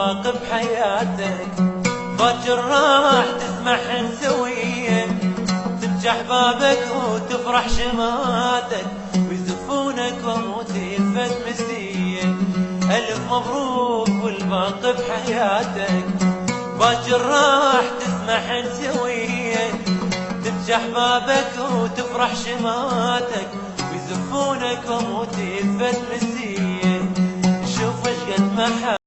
والباقي بحياتك. باكر راح تتمحن سويا، تنجح بابك وتفرح شماتك، ويزفونك واموت يفت مسية. ألف مبروك والباقي بحياتك. باكر راح تتمحن سويا، تنجح بابك وتفرح شماتك، ويزفونك واموت يفت مسية. شوف اش قد محا